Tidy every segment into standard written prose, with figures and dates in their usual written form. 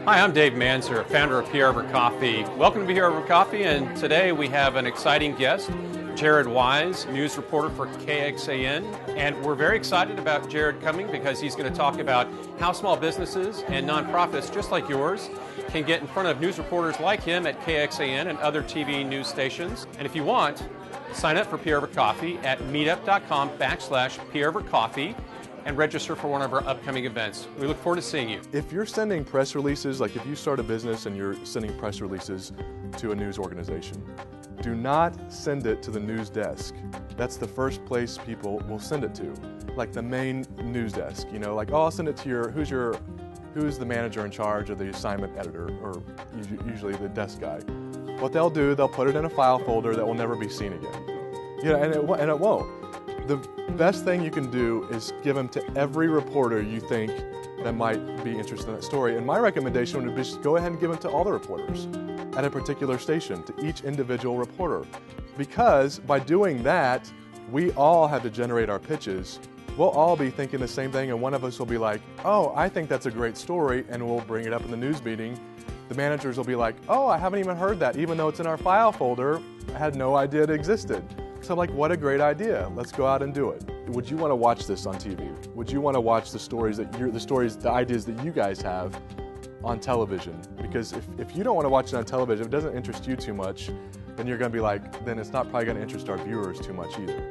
Hi, I'm Dave Manzer, founder of Pierre Over Coffee. Welcome to Pierre Over Coffee, and today we have an exciting guest, Jarrod Wise, news reporter for KXAN. And we're very excited about Jarrod coming because he's going to talk about how small businesses and nonprofits just like yours can get in front of news reporters like him at KXAN and other TV news stations. And if you want, sign up for Pierre Over Coffee at meetup.com/Pierre Over Coffee and register for one of our upcoming events. We look forward to seeing you. If you're sending press releases, like if you start a business and you're sending press releases to a news organization, do not send it to the news desk. That's the first place people will send it to, like the main news desk. You know, like, oh, I'll send it to who's the manager in charge or the assignment editor, or usually the desk guy. What they'll do, they'll put it in a file folder that will never be seen again. You know, and it won't. The best thing you can do is give them to every reporter you think that might be interested in that story. And my recommendation would be just go ahead and give them to all the reporters at a particular station, to each individual reporter. Because by doing that, we all have to generate our pitches. We'll all be thinking the same thing, and one of us will be like, oh, I think that's a great story, and we'll bring it up in the news meeting. The managers will be like, oh, I haven't even heard that, even though it's in our file folder. I had no idea it existed. So I'm like, what a great idea. Let's go out and do it. Would you want to watch this on TV? Would you want to watch the ideas that you guys have on television? Because if you don't want to watch it on television, if it doesn't interest you too much, then you're going to be like, then it's not probably going to interest our viewers too much either.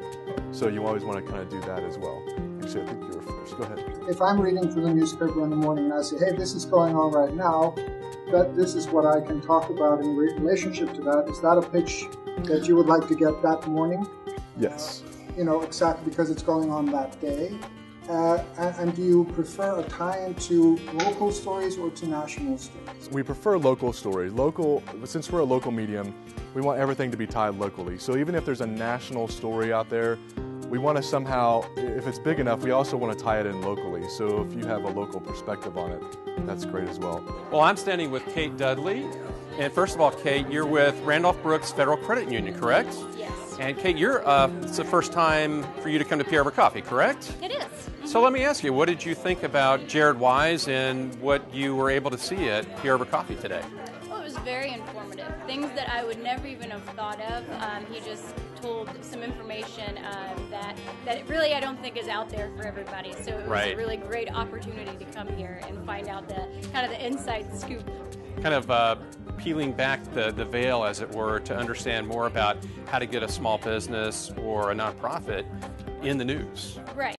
So you always want to kind of do that as well. Actually, I think you were first. Go ahead. If I'm reading through the newspaper in the morning and I say, hey, this is going on right now, but this is what I can talk about in relationship to that, is that a pitch that you would like to get that morning? Yes. You know, exactly, because it's going on that day. And do you prefer a tie-in to local stories or to national stories? We prefer local stories. Since we're a local medium, we want everything to be tied locally. So even if there's a national story out there, we want to somehow, if it's big enough, we also want to tie it in locally. So if you have a local perspective on it, that's great as well. Well, I'm standing with Kate Dudley. And first of all, Kate, you're with Randolph Brooks Federal Credit Union, correct? Yes. And Kate, it's the first time for you to come to Pierre Over Coffee, correct? It is. Mm-hmm. So let me ask you, what did you think about Jarrod Wise and what you were able to see at Pierre Over Coffee today? Well, it was very informative. Things that I would never even have thought of. He just told some information that really I don't think is out there for everybody. So it was a really great opportunity to come here and find out the inside scoop. Kind of peeling back the veil, as it were, to understand more about how to get a small business or a nonprofit in the news. Right.